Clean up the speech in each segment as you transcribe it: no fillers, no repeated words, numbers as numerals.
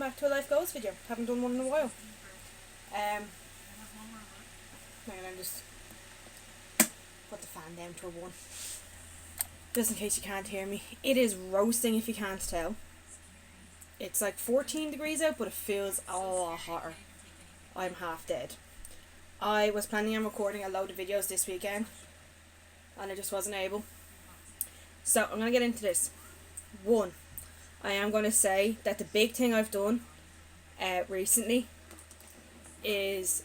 back to a Life Goals video. Haven't done one in a while. Hang on, I'll just put the fan down to a 1. Just in case you can't hear me. It is roasting if you can't tell. It's like 14 degrees out, but it feels a lot hotter. I'm half dead. I was planning on recording a load of videos this weekend, and I just wasn't able. So I'm going to get into this. 1, I am going to say that the big thing I've done recently is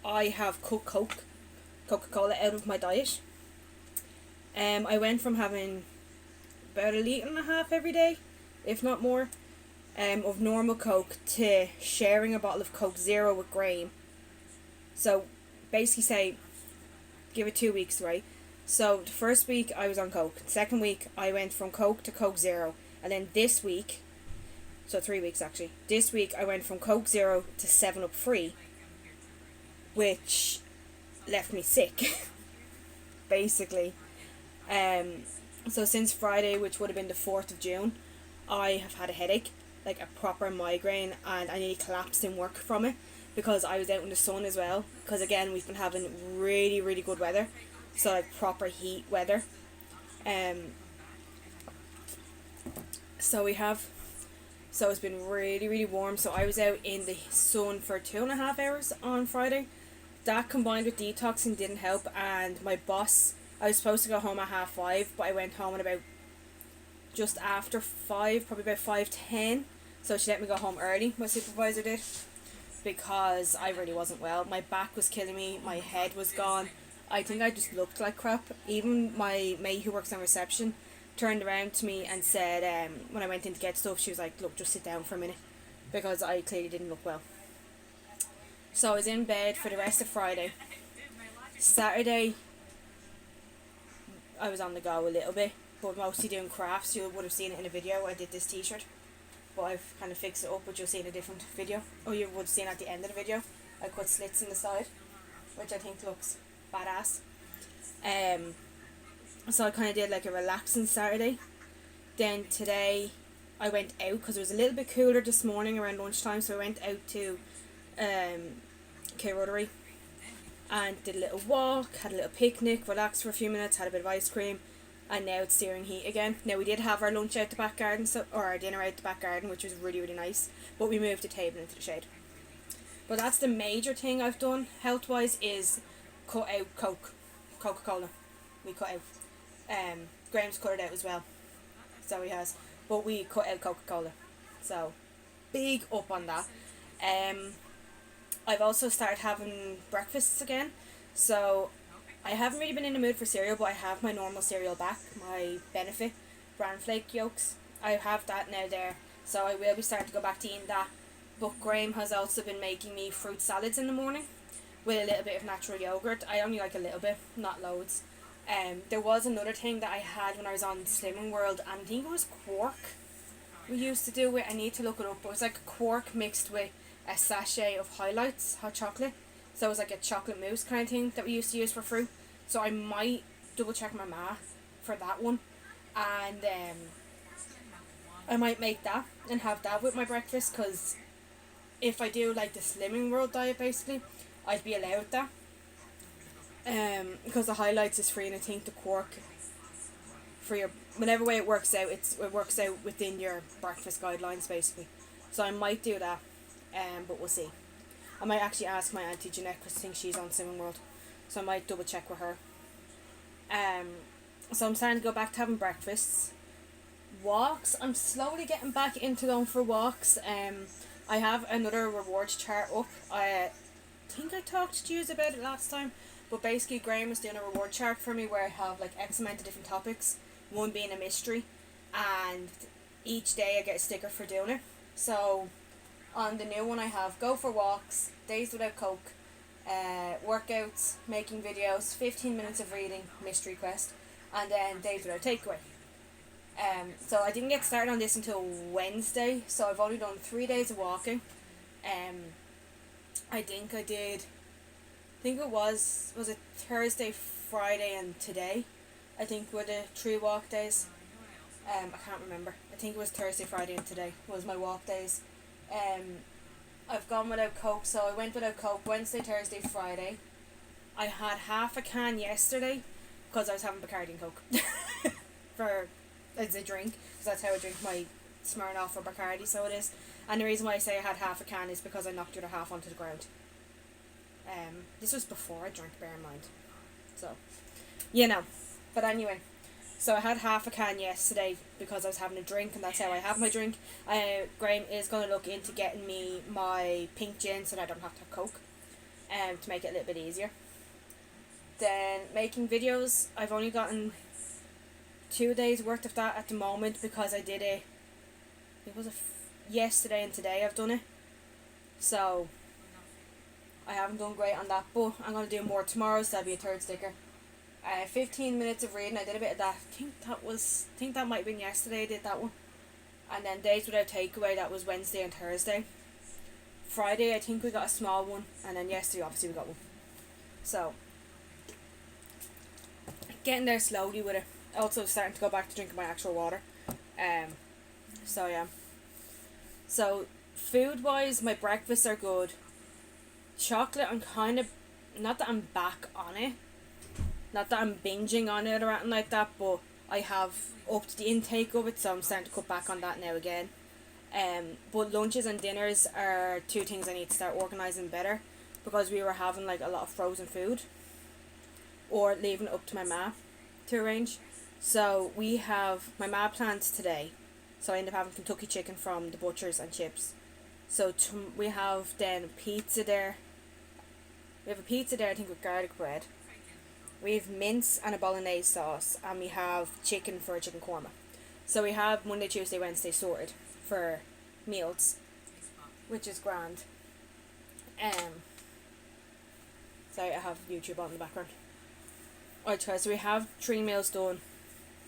I have cut Coca-Cola out of my diet. I went from having about 1.5 litres every day, if not more, of normal Coke to sharing a bottle of Coke Zero with Graham. So basically say, give it 2 weeks, right? So the first week I was on Coke. The second week I went from Coke to Coke Zero. And then this week, so 3 weeks actually, this week I went from Coke Zero to 7-Up Free, which left me sick, basically. So since Friday, which would have been the 4th of June, I have had a headache, like a proper migraine, and I nearly collapsed in work from it because I was out in the sun as well, because again we've been having really, really good weather, so like proper heat weather. So it's been really, really warm. So I was out in the sun for 2.5 hours on Friday. That combined with detoxing didn't help, and my boss, I was supposed to go home at 5:30, but I went home at about just after 5, probably about 5:10. So she let me go home early, my supervisor did, because I really wasn't well. My back was killing me, my head was gone. I think I just looked like crap. Even my mate who works on reception turned around to me and said, when I went in to get stuff, she was like, look, just sit down for a minute, because I clearly didn't look well. So I was in bed for the rest of Friday. Saturday, I was on the go a little bit, but mostly doing crafts. You would have seen it in a video. I did this t-shirt, but I've kind of fixed it up, which you'll see in a different video. Or you would have seen at the end of the video. I cut slits in the side, which I think looks badass. So I kind of did like a relaxing Saturday. Then today I went out because it was a little bit cooler this morning around lunchtime, so I went out to K-Rotary and did a little walk, had a little picnic, relaxed for a few minutes, had a bit of ice cream, and now it's searing heat again. Now we did have our lunch out the back garden, or our dinner out the back garden, which was really, really nice, but we moved the table into the shade. But that's the major thing I've done health wise, is cut out Coca-Cola. We cut out. Graham's cut it out as well, so he has, but we cut out Coca-Cola, so big up on that. I've also started having breakfasts again, so I haven't really been in the mood for cereal, but I have my normal cereal back, my Benefit bran flake yolks. I have that now there, so I will be starting to go back to eating that. But Graham has also been making me fruit salads in the morning with a little bit of natural yogurt. I only like a little bit, not loads. There was another thing that I had when I was on Slimming World, and I think it was quark we used to do it. I need to look it up, but it was like quark mixed with a sachet of Highlights hot chocolate, so it was like a chocolate mousse kind of thing that we used to use for fruit. So I might double check my math for that one, and I might make that and have that with my breakfast, because if I do like the Slimming World diet, basically I'd be allowed that. Because the Highlights is free, and I think the quark for your, whenever way it works out, it works out within your breakfast guidelines basically. So I might do that, but we'll see. I might actually ask my auntie Jeanette, because I think she's on Slimming World, so I might double check with her. So I'm starting to go back to having breakfasts. Walks, I'm slowly getting back into going for walks. I have another rewards chart up. I think I talked to you about it last time. But basically Graham was doing a reward chart for me where I have like X amount of different topics, one being a mystery, and each day I get a sticker for doing it. So on the new one I have go for walks, days without Coke, workouts, making videos, 15 minutes of reading, mystery quest, and then days without takeaway. So I didn't get started on this until Wednesday, so I've only done 3 days of walking. I think it was it Thursday, Friday and today, I think, were the 3 walk days. I can't remember. I think it was Thursday, Friday and today was my walk days. I've gone without Coke, so I went without Coke Wednesday, Thursday, Friday. I had half a can yesterday because I was having Bacardi and Coke for as a drink, because that's how I drink my Smirnoff or Bacardi, so it is. And the reason why I say I had half a can is because I knocked the other half onto the ground. This was before I drank, bear in mind. So, you know. But anyway, so I had half a can yesterday because I was having a drink, and that's how I have my drink. Graham is going to look into getting me my pink gin so that I don't have to have Coke, to make it a little bit easier. Then making videos, I've only gotten 2 days worth of that at the moment because I did it. It was yesterday and today I've done it, so I haven't done great on that. But I'm gonna do more tomorrow, so that'll be a third sticker. 15 minutes of reading. I did a bit of that. I think that might have been yesterday I did that one. And then days without takeaway, that was Wednesday and Thursday. Friday I think we got a small one, and then yesterday obviously we got one. So getting there slowly with it. Also starting to go back to drinking my actual water. So yeah. So food wise, my breakfasts are good. Chocolate, I'm kind of, not that I'm back on it, not that I'm binging on it or anything like that, but I have upped the intake of it, so I'm starting to cut back on that now again. But lunches and dinners are two things I need to start organising better, because we were having like a lot of frozen food, or leaving it up to my ma to arrange. So we have, my ma plans today, so I end up having Kentucky chicken from the butchers and chips. So we have then pizza there. We have a pizza there, I think, with garlic bread. We have mince and a bolognese sauce, and we have chicken for a chicken korma. So we have Monday, Tuesday, Wednesday sorted for meals, which is grand. Sorry, I have YouTube on in the background. Alright, so we have 3 meals done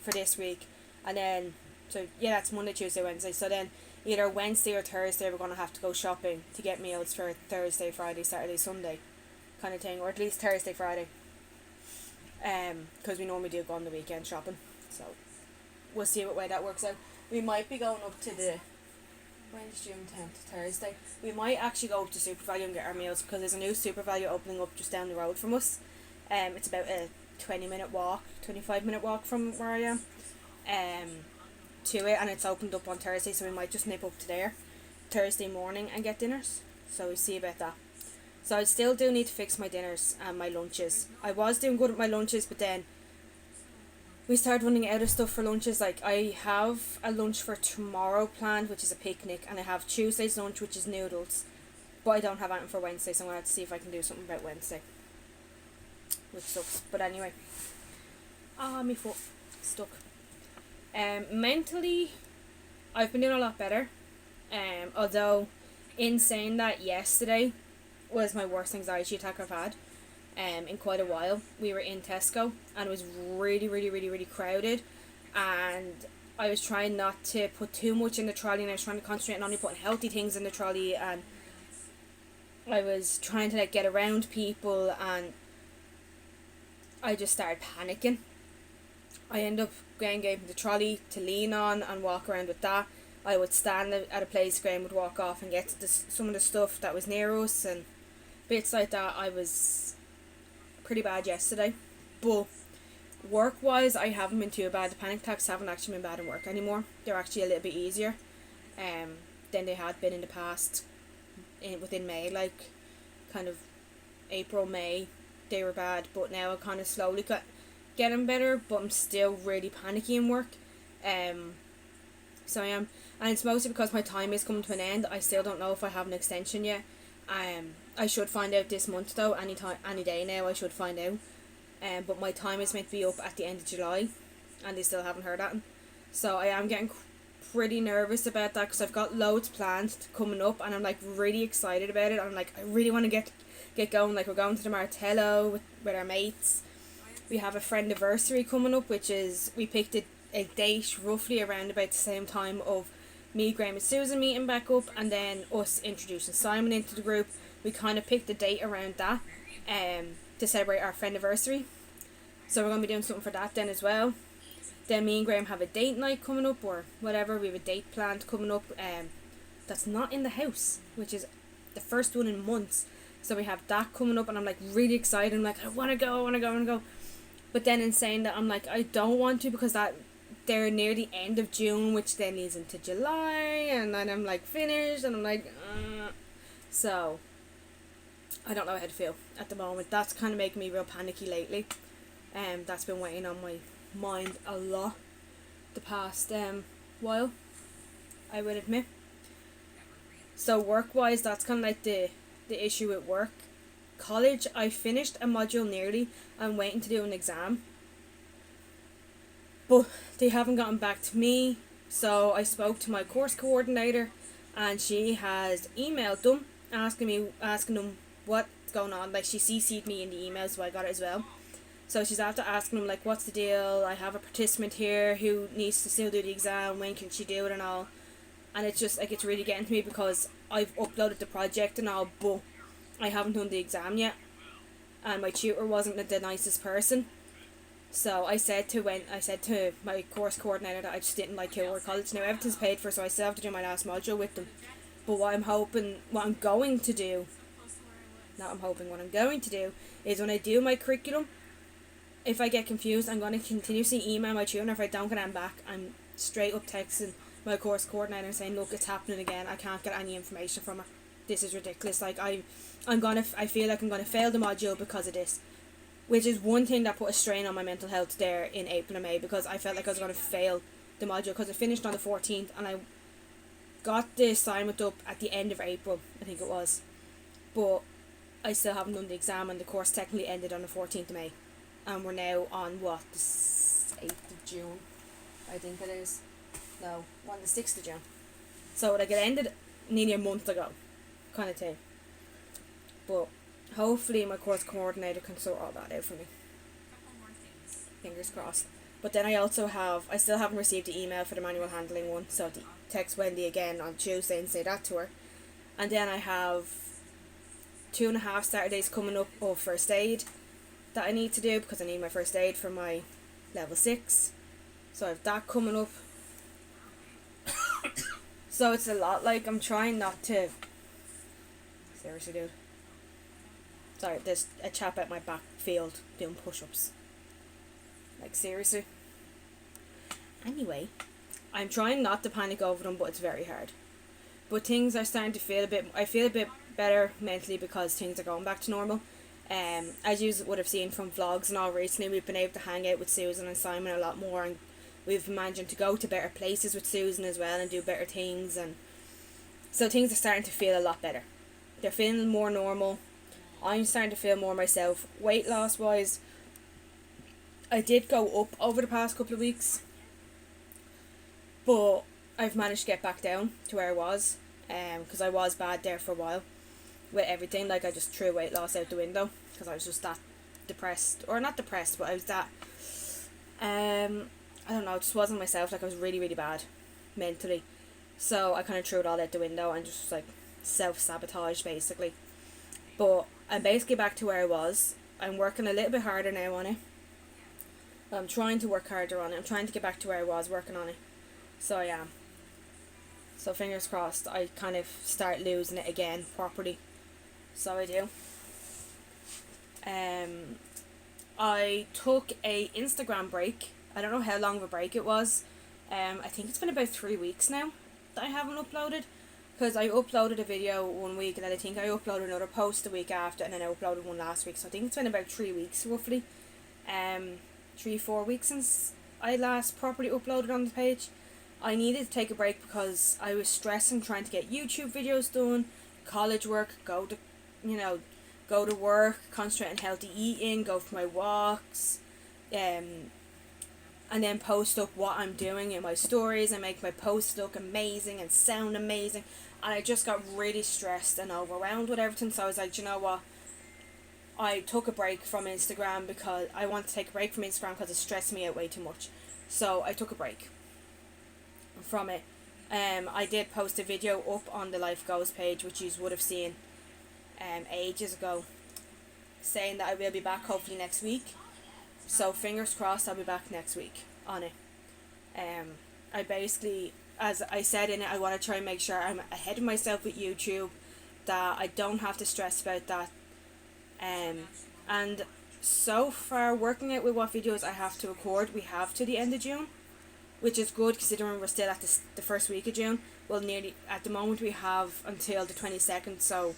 for this week, and then, so yeah, that's Monday, Tuesday, Wednesday. So then either Wednesday or Thursday we're going to have to go shopping to get meals for Thursday, Friday, Saturday, Sunday kind of thing, or at least Thursday, Friday, because we normally do go on the weekend shopping. So we'll see what way that works out. We might be going up to the, when's June 10th, Thursday. We might actually go up to SuperValu and get our meals, because there's a new SuperValu opening up just down the road from us. It's about a 25 minute walk from where I am to it, and it's opened up on Thursday, so we might just nip up to there Thursday morning and get dinners. So we'll see about that. So I still do need to fix my dinners and my lunches. I was doing good with my lunches, but then we started running out of stuff for lunches. Like, I have a lunch for tomorrow planned, which is a picnic, and I have Tuesday's lunch, which is noodles, but I don't have anything for Wednesday, so I'm going to have to see if I can do something about Wednesday, which sucks. But anyway, my foot stuck. Mentally, I've been doing a lot better. Although, in saying that, yesterday was my worst anxiety attack I've had in quite a while. We were in Tesco, and it was really, really, really, really crowded, and I was trying not to put too much in the trolley, and I was trying to concentrate on only putting healthy things in the trolley, and I was trying to like get around people, and I just started panicking. I ended up Graham gave me the trolley to lean on and walk around with that. I would stand at a place, Graham would walk off and get some of the stuff that was near us and bits like that. I was pretty bad yesterday, but work wise I haven't been too bad. The panic attacks haven't actually been bad in work anymore. They're actually a little bit easier than they had been in the past. Within May, like kind of April, May, they were bad, but now I kind of slowly getting better, but I'm still really panicky in work. So I am, and it's mostly because my time is coming to an end. I still don't know if I have an extension yet. I should find out this month though. Any day now I should find out. But my time is meant to be up at the end of July, and they still haven't heard that. So I am getting pretty nervous about that, because I've got loads planned coming up, and I'm like really excited about it. I'm like, I really want to get going. Like, we're going to the Martello with our mates. We have a friend anniversary coming up, which is, we picked a date roughly around about the same time of me, Graham and Susan meeting back up, and then us introducing Simon into the group. We kind of picked a date around that to celebrate our friend anniversary. So we're going to be doing something for that then as well. Then me and Graham have a date night coming up, or whatever. We have a date planned coming up. that's not in the house, which is the first one in months. So we have that coming up, and I'm like really excited. I'm like, I want to go. But then in saying that, I'm like, I don't want to, because that they're near the end of June, which then leads into July, and then I'm like finished, and I'm like, so I don't know how to feel at the moment. That's kind of making me real panicky lately. That's been weighing on my mind a lot the past while, I would admit. So work wise, that's kind of like the issue with work. College, I finished a module nearly. I'm waiting to do an exam, but they haven't gotten back to me. So I spoke to my course coordinator, and she has emailed them asking them what's going on. Like, she CC'd me in the email, so I got it as well. So she's after asking them, like, what's the deal? I have a participant here who needs to still do the exam. When can she do it and all? And it's just like, it's really getting to me, because I've uploaded the project and all, but I haven't done the exam yet, and my tutor wasn't the nicest person. So I said to my course coordinator that I just didn't like Kilworth College. Now everything's paid for, so I still have to do my last module with them. But what I'm going to do is, when I do my curriculum, if I get confused, I'm going to continuously email my tutor, and if I don't get them back, I'm straight up texting my course coordinator and saying, look, it's happening again. I can't get any information from her. This is ridiculous. Like, I feel like I'm gonna fail the module because of this, which is one thing that put a strain on my mental health there in April and May, because I felt like I was gonna fail the module, because it finished on the 14th, and I got the assignment up at the end of April, I think it was, but I still haven't done the exam, and the course technically ended on the 14th of May, and we're now on the 8th of June, I think it is. No, on the 6th of June. So like, it ended nearly a month ago, kind of thing. But hopefully my course coordinator can sort all that out for me. Fingers crossed. But then I still haven't received the email for the manual handling one, so I'll text Wendy again on Tuesday and say that to her. And then I have 2.5 Saturdays coming up of first aid that I need to do, because I need my first aid for my level 6. So I have that coming up. So it's a lot. Like, I'm trying not to... Seriously, dude. Sorry, there's a chap at my back field doing push-ups. Like, seriously. Anyway, I'm trying not to panic over them, but it's very hard. But things are starting to feel I feel a bit better mentally, because things are going back to normal. As you would have seen from vlogs and all recently, we've been able to hang out with Susan and Simon a lot more, and we've been managing to go to better places with Susan as well and do better things, and so things are starting to feel a lot better. They're feeling more normal. I'm starting to feel more myself. Weight loss wise, I did go up over the past couple of weeks, but I've managed to get back down to where I was, because I was bad there for a while with everything. Like, I just threw weight loss out the window, because I was just that depressed, or not depressed, but I was that I don't know, it just wasn't myself. Like, I was really, really bad mentally. So I kind of threw it all out the window and just, like, self-sabotage, basically. But I'm basically back to where I was. I'm working a little bit harder now on it. I'm trying to work harder on it. I'm trying to get back to where I was working on it. So I am. So fingers crossed I kind of start losing it again properly. So I do. I took a Instagram break. I don't know how long of a break it was. I think it's been about 3 weeks now that I haven't uploaded, because I uploaded a video 1 week, and then I think I uploaded another post the week after, and then I uploaded one last week. So I think it's been about 3 weeks roughly. 3-4 weeks since I last properly uploaded on the page. I needed to take a break because I was stressing trying to get YouTube videos done, college work, go to work, concentrate on healthy eating, go for my walks, and then post up what I'm doing in my stories and make my posts look amazing and sound amazing. And I just got really stressed and overwhelmed with everything. So I was like, you know what? I took a break from Instagram because I wanted to take a break from Instagram because it stressed me out way too much. So I took a break from it. I did post a video up on the Life Goes page, which you would have seen ages ago, saying that I will be back hopefully next week. So fingers crossed I'll be back next week on it. as I said in it, I want to try and make sure I'm ahead of myself with YouTube, that I don't have to stress about that. And so far, working out with what videos I have to record, we have to the end of June, which is good considering we're still at the first week of June. Well, nearly at the moment we have until the 22nd, so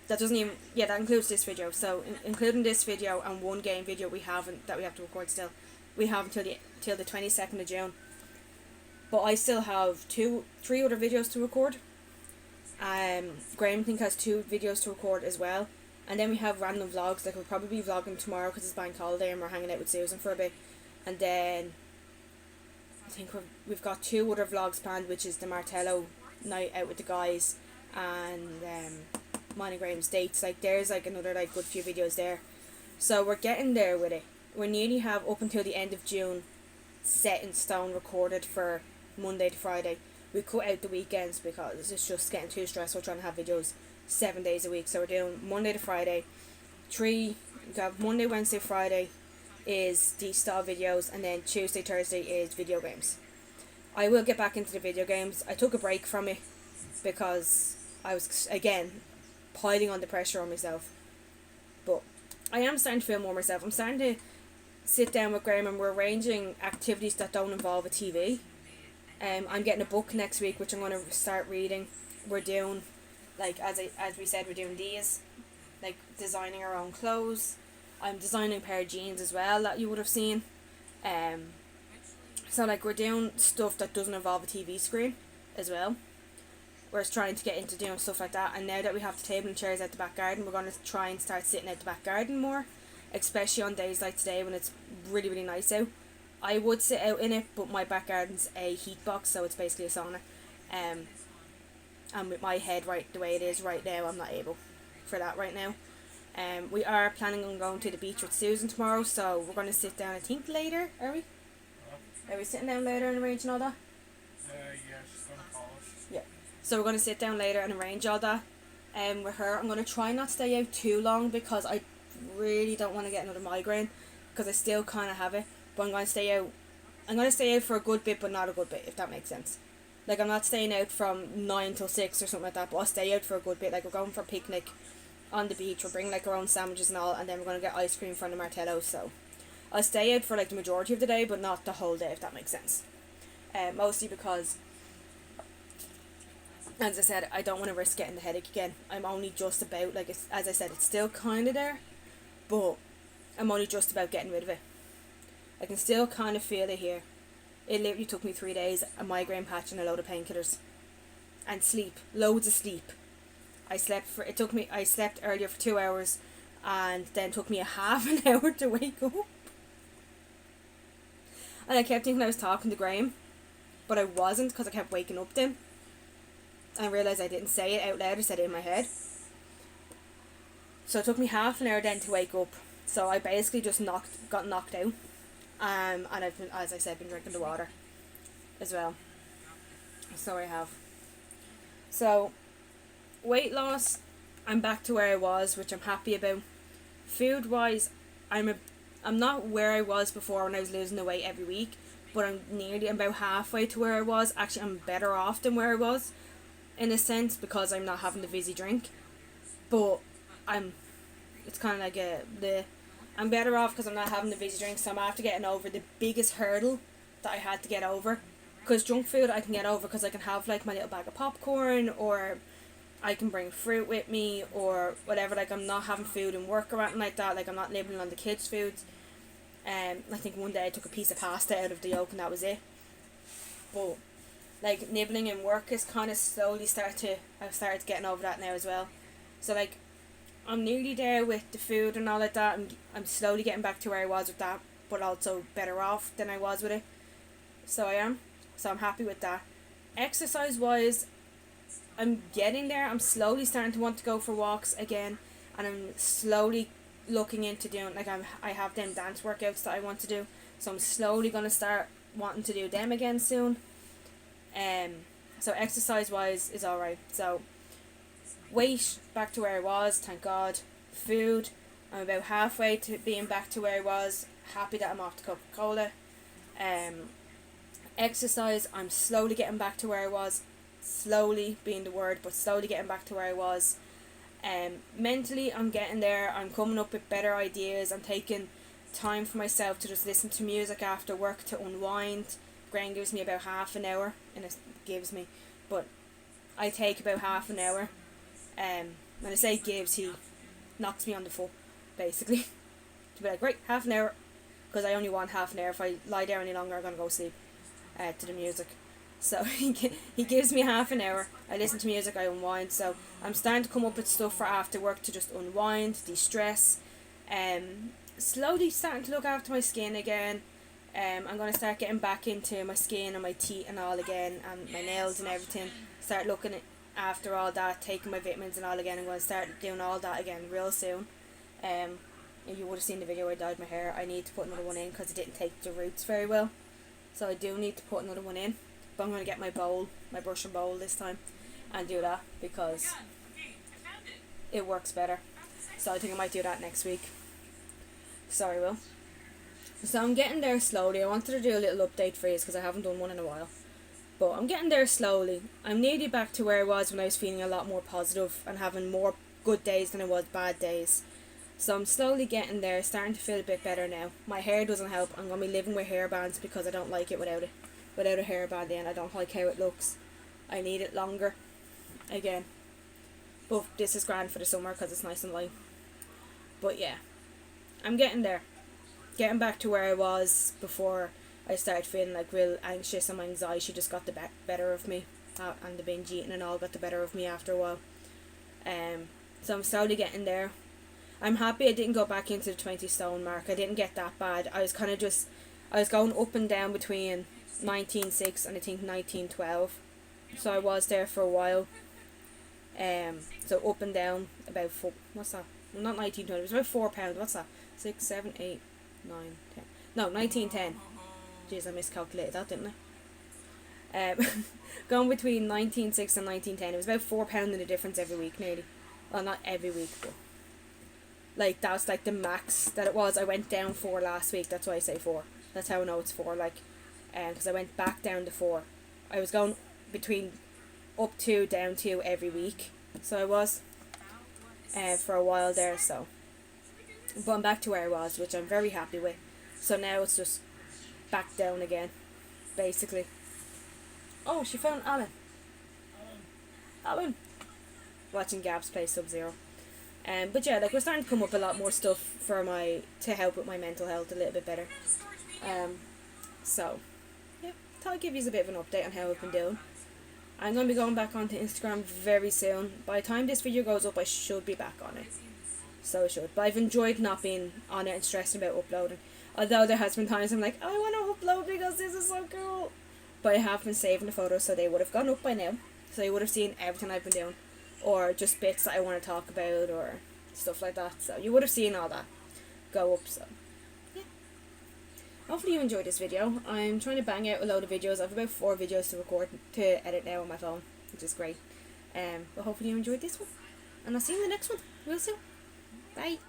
that doesn't even, yeah, that includes this video. So including this video and one game video we haven't, that we have to record still, we have until the 22nd of June. But I still have 3 other videos to record. Graham I think has 2 videos to record as well. And then we have random vlogs, like we'll probably be vlogging tomorrow because it's bank holiday and we're hanging out with Susan for a bit. And then I think we've got 2 other vlogs planned, which is the Martello night out with the guys and mine and Graham's dates. Like there's like another like good few videos there. So we're getting there with it. We nearly have up until the end of June set in stone recorded for Monday to Friday. We cut out the weekends because it's just getting too stressful trying to have videos 7 days a week. So we're doing Monday to Friday. We got Monday, Wednesday, Friday is the style videos, and then Tuesday, Thursday is video games. I will get back into the video games. I took a break from it because I was again piling on the pressure on myself. But I am starting to feel more myself. I'm starting to sit down with Graham and we're arranging activities that don't involve a TV. I'm getting a book next week which I'm going to start reading. We're doing, like as we said, we're doing these, like designing our own clothes. I'm designing a pair of jeans as well that you would have seen. So like we're doing stuff that doesn't involve a TV screen as well. We're trying to get into doing stuff like that, and now that we have the table and chairs out the back garden, we're going to try and start sitting out the back garden more, especially on days like today when it's really, really nice out. I would sit out in it, but my back garden's a heat box, so it's basically a sauna. And with my head right the way it is right now, I'm not able for that right now. We are planning on going to the beach with Susan tomorrow, so we're going to sit down, I think, later, are we? Are we sitting down later and arranging all that? Yes, going to polish. Yeah. So we're going to sit down later and arrange all that. With her, I'm going to try not to stay out too long because I really don't want to get another migraine, because I still kind of have it. But I'm going to stay out for a good bit, but not a good bit, if that makes sense. Like, I'm not staying out from 9 till 6 or something like that, but I'll stay out for a good bit. Like, we're going for a picnic on the beach. We're bringing, like, our own sandwiches and all, and then we're going to get ice cream from the Martello. So I'll stay out for, like, the majority of the day, but not the whole day, if that makes sense. Mostly because, as I said, I don't want to risk getting the headache again. I'm only just about, like, as I said, it's still kind of there, but I'm only just about getting rid of it. I can still kind of feel it here. It literally took me 3 days, a migraine patch and a load of painkillers. And sleep. Loads of sleep. I slept earlier for 2 hours, and then took me a half an hour to wake up. And I kept thinking I was talking to Graham, but I wasn't, because I kept waking up then. And I realised I didn't say it out loud, I said it in my head. So it took me half an hour then to wake up. So I basically just got knocked out. And I've been, as I said, been drinking the water as well. So I have. So, weight loss, I'm back to where I was, which I'm happy about. Food wise, I'm not where I was before when I was losing the weight every week, but I'm about halfway to where I was. Actually, I'm better off than where I was, in a sense, because I'm not having the fizzy drink. But it's kind of like I'm better off because I'm not having the fizzy drink, so I'm after getting over the biggest hurdle that I had to get over. Because junk food I can get over because I can have like my little bag of popcorn, or I can bring fruit with me, or whatever. Like, I'm not having food in work or anything like that. Like, I'm not nibbling on the kids' foods. I think one day I took a piece of pasta out of the yolk and that was it. But like, nibbling in work is kind of slowly I've started getting over that now as well. So like, I'm nearly there with the food and all like that. I'm slowly getting back to where I was with that, but also better off than I was with it. So I am. So I'm happy with that. Exercise wise, I'm getting there. I'm slowly starting to want to go for walks again, and I'm slowly looking into doing, like, I have them dance workouts that I want to do. So I'm slowly gonna start wanting to do them again soon. So exercise wise is alright. So weight back to where I was, thank God. Food, I'm about halfway to being back to where I was. Happy that I'm off the Coca-Cola. Exercise, I'm slowly getting back to where I was. Slowly being the word, but slowly getting back to where I was. Mentally, I'm getting there. I'm coming up with better ideas. I'm taking time for myself to just listen to music after work to unwind. Graham gives me about half an hour, and it gives me, but I take about half an hour. When I say gives, he knocks me on the foot, basically, to be like, right, half an hour, because I only want half an hour. If I lie there any longer, I'm gonna go sleep. To the music. So he gives me half an hour. I listen to music, I unwind. So I'm starting to come up with stuff for after work to just unwind, de-stress. Slowly starting to look after my skin again. I'm going to start getting back into my skin and my teeth and all again, and my nails and everything. Start looking after all that, taking my vitamins and all again. I'm going to start doing all that again real soon. You would have seen the video where I dyed my hair. I need to put another one in because it didn't take the roots very well. So I do need to put another one in. But I'm going to get my brush and bowl this time, and do that because it works better. So I think I might do that next week. Sorry, Will. So I'm getting there slowly. I wanted to do a little update for you because I haven't done one in a while. But I'm getting there slowly. I'm nearly back to where I was when I was feeling a lot more positive and having more good days than I was bad days. So I'm slowly getting there, starting to feel a bit better now. My hair doesn't help. I'm going to be living with hairbands because I don't like it without a hairband in. I don't like how it looks. I need it longer again. But this is grand for the summer because it's nice and light. But yeah, I'm getting there. Getting back to where I was before I started feeling like real anxious, and my anxiety just got the better of me. And the binge eating and all got the better of me after a while. So I'm slowly getting there. I'm happy I didn't go back into the 20 stone mark. I didn't get that bad. I was going up and down between 19.6 and I think 19.12. So I was there for a while. So up and down about 4, what's that? Well, not 19.20, it was about 4 pounds. What's that? 6, 7, 8, 9, 10. No, 19.10. Jeez, I miscalculated that, didn't I? Going between 19.6 and 19.10. It was about 4 pounds in the difference every week, nearly. Well, not every week, but like that was like the max that it was. I went down 4 last week. That's why I say 4. That's how I know it's 4. Like, because I went back down to 4. I was going between up 2, down 2 every week. So I was for a while there. So, but I'm back to where I was, which I'm very happy with. So now it's just back down again, basically. Oh, she found Alan. Alan. Watching Gabs play Sub-Zero. But yeah, like we're starting to come up with a lot more stuff to help with my mental health a little bit better. So yeah, thought I'd give you a bit of an update on how I've been doing. I'm going to be going back onto Instagram very soon. By the time this video goes up, I should be back on it. So I should. But I've enjoyed not being on it and stressing about uploading. Although there has been times I'm like, I want to upload because this is so cool. But I have been saving the photos, so they would have gone up by now. So you would have seen everything I've been doing. Or just bits that I want to talk about or stuff like that. So you would have seen all that go up. So yeah. Hopefully you enjoyed this video. I'm trying to bang out a load of videos. I have about 4 videos to edit now on my phone, which is great. But hopefully you enjoyed this one. And I'll see you in the next one real soon. Bye.